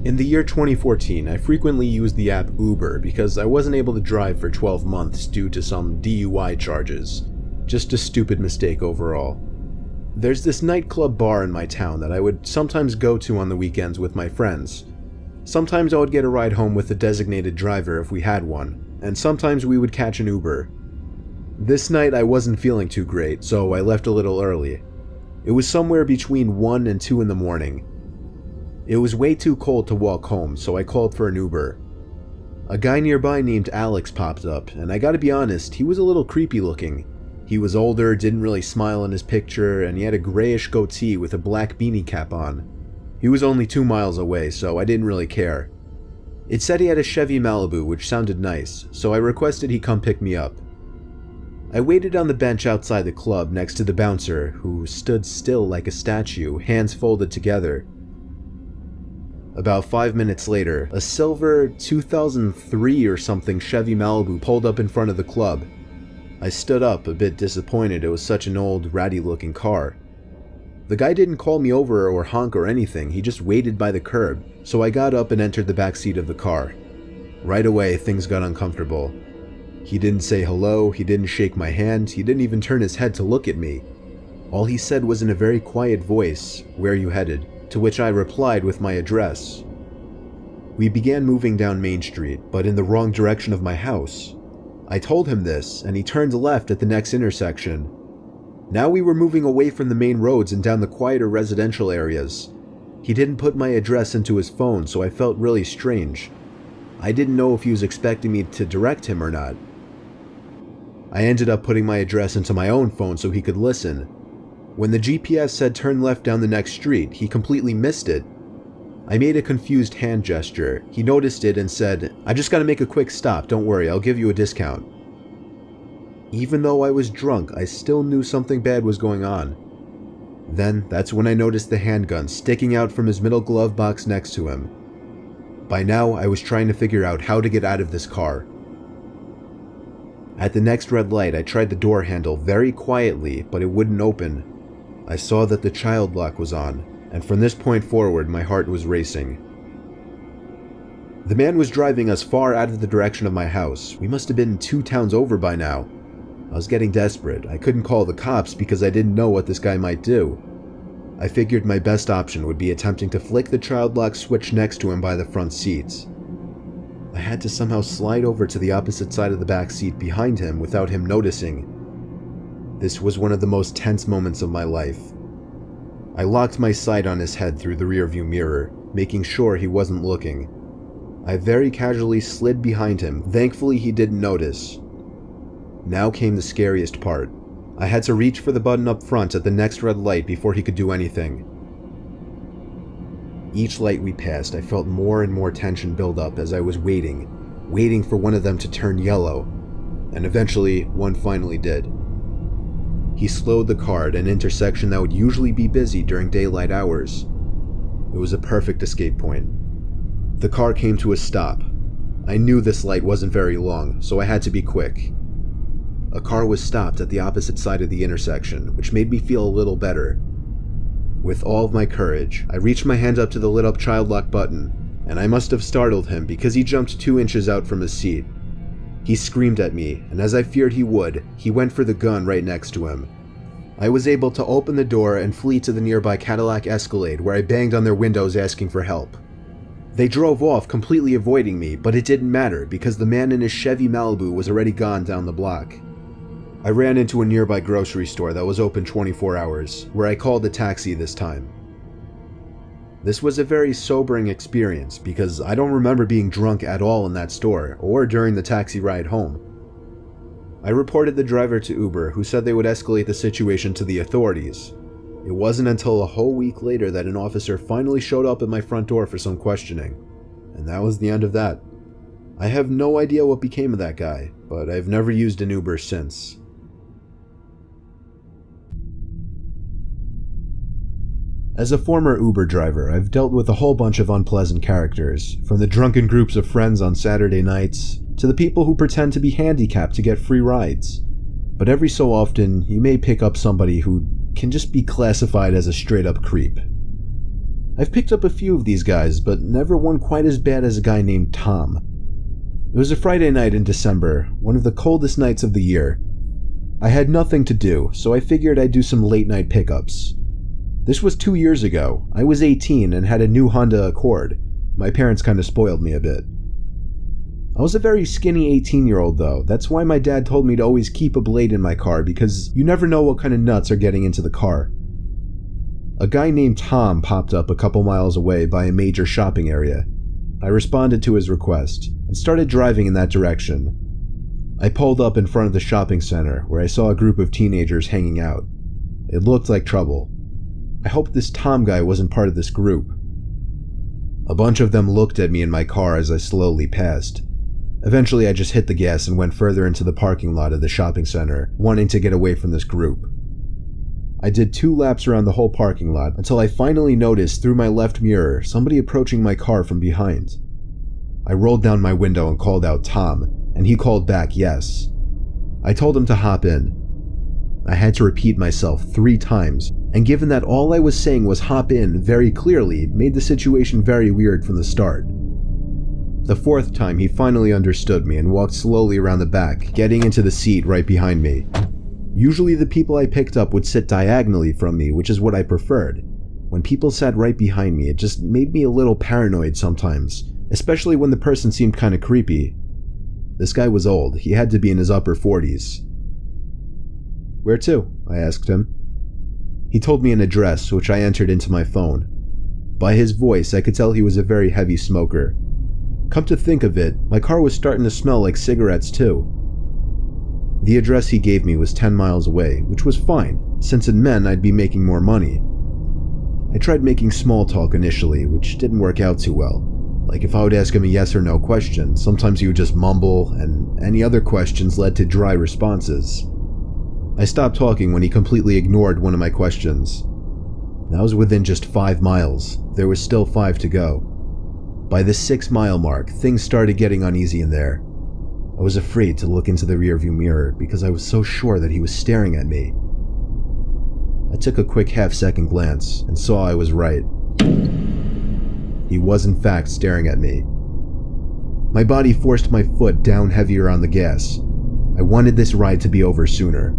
In the year 2014, I frequently used the app Uber because I wasn't able to drive for 12 months due to some DUI charges. Just a stupid mistake overall. There's this nightclub bar in my town that I would sometimes go to on the weekends with my friends. Sometimes I would get a ride home with a designated driver if we had one, and sometimes we would catch an Uber. This night I wasn't feeling too great, so I left a little early. It was somewhere between 1 and 2 in the morning. It was way too cold to walk home, so I called for an Uber. A guy nearby named Alex popped up, and I gotta be honest, he was a little creepy looking. He was older, didn't really smile in his picture, and he had a grayish goatee with a black beanie cap on. He was only 2 miles away, so I didn't really care. It said he had a Chevy Malibu, which sounded nice, so I requested he come pick me up. I waited on the bench outside the club next to the bouncer, who stood still like a statue, hands folded together. About 5 minutes later, a silver 2003 or something Chevy Malibu pulled up in front of the club. I stood up, a bit disappointed. It was such an old, ratty-looking car. The guy didn't call me over or honk or anything, he just waited by the curb, so I got up and entered the back seat of the car. Right away, things got uncomfortable. He didn't say hello, he didn't shake my hand, he didn't even turn his head to look at me. All he said was in a very quiet voice, "Where are you headed?" To which I replied with my address. We began moving down Main Street, but in the wrong direction of my house. I told him this, and he turned left at the next intersection. Now we were moving away from the main roads and down the quieter residential areas. He didn't put my address into his phone, so I felt really strange. I didn't know if he was expecting me to direct him or not. I ended up putting my address into my own phone so he could listen. When the GPS said turn left down the next street, he completely missed it. I made a confused hand gesture. He noticed it and said, "I just gotta make a quick stop, don't worry, I'll give you a discount." Even though I was drunk, I still knew something bad was going on. Then, that's when I noticed the handgun sticking out from his middle glove box next to him. By now, I was trying to figure out how to get out of this car. At the next red light, I tried the door handle very quietly, but it wouldn't open. I saw that the child lock was on, and from this point forward, my heart was racing. The man was driving us far out of the direction of my house. We must have been 2 towns over by now. I was getting desperate. I couldn't call the cops because I didn't know what this guy might do. I figured my best option would be attempting to flick the child lock switch next to him by the front seats. I had to somehow slide over to the opposite side of the back seat behind him without him noticing. This was one of the most tense moments of my life. I locked my sight on his head through the rearview mirror, making sure he wasn't looking. I very casually slid behind him. Thankfully, he didn't notice. Now came the scariest part. I had to reach for the button up front at the next red light before he could do anything. Each light we passed, I felt more and more tension build up as I was waiting for one of them to turn yellow, and eventually, one finally did. He slowed the car at an intersection that would usually be busy during daylight hours. It was a perfect escape point. The car came to a stop. I knew this light wasn't very long, so I had to be quick. A car was stopped at the opposite side of the intersection, which made me feel a little better. With all of my courage, I reached my hand up to the lit up child lock button, and I must have startled him because he jumped 2 inches out from his seat. He screamed at me, and as I feared he would, he went for the gun right next to him. I was able to open the door and flee to the nearby Cadillac Escalade, where I banged on their windows asking for help. They drove off, completely avoiding me, but it didn't matter because the man in his Chevy Malibu was already gone down the block. I ran into a nearby grocery store that was open 24 hours, where I called a taxi this time. This was a very sobering experience because I don't remember being drunk at all in that store or during the taxi ride home. I reported the driver to Uber, who said they would escalate the situation to the authorities. It wasn't until a whole week later that an officer finally showed up at my front door for some questioning, and that was the end of that. I have no idea what became of that guy, but I've never used an Uber since. As a former Uber driver, I've dealt with a whole bunch of unpleasant characters, from the drunken groups of friends on Saturday nights, to the people who pretend to be handicapped to get free rides. But every so often, you may pick up somebody who can just be classified as a straight-up creep. I've picked up a few of these guys, but never one quite as bad as a guy named Tom. It was a Friday night in December, one of the coldest nights of the year. I had nothing to do, so I figured I'd do some late night pickups. This was 2 years ago. I was 18 and had a new Honda Accord. My parents kind of spoiled me a bit. I was a very skinny 18-year-old though. That's why my dad told me to always keep a blade in my car, because you never know what kind of nuts are getting into the car. A guy named Tom popped up a couple miles away by a major shopping area. I responded to his request and started driving in that direction. I pulled up in front of the shopping center where I saw a group of teenagers hanging out. It looked like trouble. I hoped this Tom guy wasn't part of this group. A bunch of them looked at me in my car as I slowly passed. Eventually I just hit the gas and went further into the parking lot of the shopping center, wanting to get away from this group. I did 2 laps around the whole parking lot until I finally noticed through my left mirror somebody approaching my car from behind. I rolled down my window and called out Tom, and he called back yes. I told him to hop in. I had to repeat myself 3 times, and given that all I was saying was hop in very clearly, made the situation very weird from the start. The 4th time he finally understood me and walked slowly around the back, getting into the seat right behind me. Usually the people I picked up would sit diagonally from me, which is what I preferred. When people sat right behind me, it just made me a little paranoid sometimes, especially when the person seemed kinda creepy. This guy was old. He had to be in his upper 40s. "Where to?" I asked him. He told me an address, which I entered into my phone. By his voice, I could tell he was a very heavy smoker. Come to think of it, my car was starting to smell like cigarettes too. The address he gave me was 10 miles away, which was fine, since it meant I'd be making more money. I tried making small talk initially, which didn't work out too well. Like if I would ask him a yes or no question, sometimes he would just mumble, and any other questions led to dry responses. I stopped talking when he completely ignored one of my questions. That was within just 5 miles. There was still 5 to go. By the 6-mile mark, things started getting uneasy in there. I was afraid to look into the rearview mirror because I was so sure that he was staring at me. I took a quick half-second glance and saw I was right. He was in fact staring at me. My body forced my foot down heavier on the gas. I wanted this ride to be over sooner.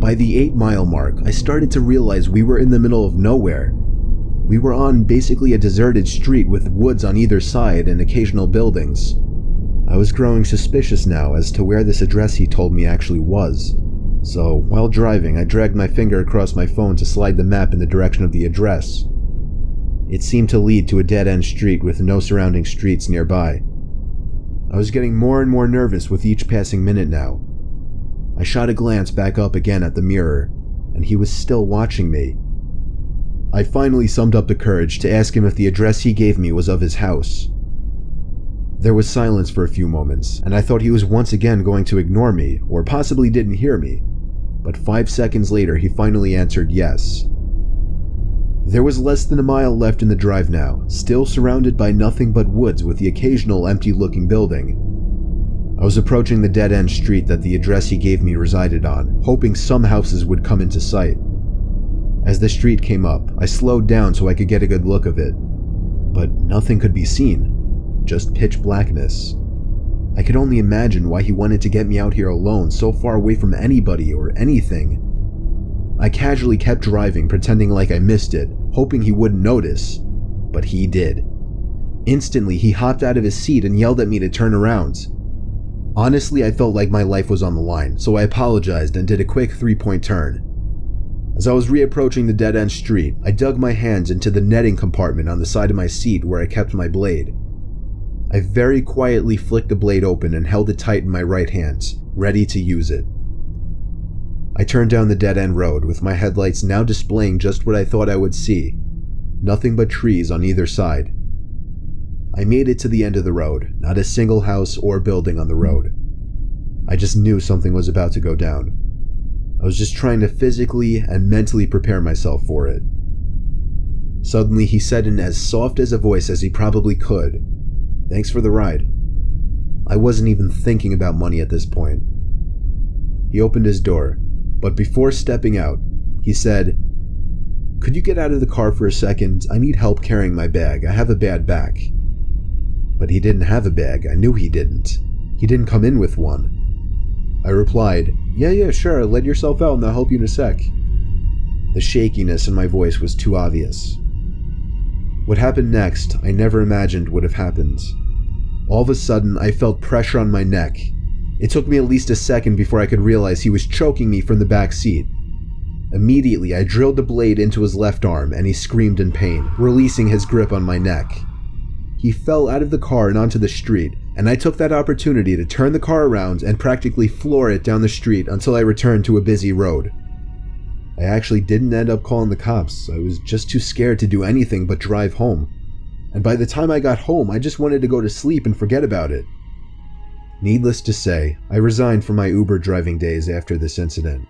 By the 8-mile mark, I started to realize we were in the middle of nowhere. We were on basically a deserted street with woods on either side and occasional buildings. I was growing suspicious now as to where this address he told me actually was. So, while driving, I dragged my finger across my phone to slide the map in the direction of the address. It seemed to lead to a dead-end street with no surrounding streets nearby. I was getting more and more nervous with each passing minute now. I shot a glance back up again at the mirror, and he was still watching me. I finally summed up the courage to ask him if the address he gave me was of his house. There was silence for a few moments, and I thought he was once again going to ignore me, or possibly didn't hear me. But 5 seconds later, he finally answered yes. There was less than a mile left in the drive now, still surrounded by nothing but woods with the occasional empty-looking building. I was approaching the dead-end street that the address he gave me resided on, hoping some houses would come into sight. As the street came up, I slowed down so I could get a good look of it. But nothing could be seen. Just pitch blackness. I could only imagine why he wanted to get me out here alone, so far away from anybody or anything. I casually kept driving, pretending like I missed it, hoping he wouldn't notice. But he did. Instantly, he hopped out of his seat and yelled at me to turn around. Honestly, I felt like my life was on the line, so I apologized and did a quick 3-point turn. As I was reapproaching the dead-end street, I dug my hands into the netting compartment on the side of my seat where I kept my blade. I very quietly flicked the blade open and held it tight in my right hand, ready to use it. I turned down the dead-end road with my headlights now displaying just what I thought I would see. Nothing but trees on either side. I made it to the end of the road, not a single house or building on the road. I just knew something was about to go down. I was just trying to physically and mentally prepare myself for it. Suddenly, he said in as soft as a voice as he probably could, "Thanks for the ride." I wasn't even thinking about money at this point. He opened his door, but before stepping out, he said, "Could you get out of the car for a second? I need help carrying my bag. I have a bad back." But he didn't have a bag. I knew he didn't. He didn't come in with one. I replied, Yeah, sure, let yourself out and I'll help you in a sec." The shakiness in my voice was too obvious. What happened next, I never imagined would have happened. All of a sudden, I felt pressure on my neck. It took me at least a second before I could realize he was choking me from the back seat. Immediately, I drilled the blade into his left arm and he screamed in pain, releasing his grip on my neck. He fell out of the car and onto the street, and I took that opportunity to turn the car around and practically floor it down the street until I returned to a busy road. I actually didn't end up calling the cops. I was just too scared to do anything but drive home. And by the time I got home, I just wanted to go to sleep and forget about it. Needless to say, I resigned from my Uber driving days after this incident.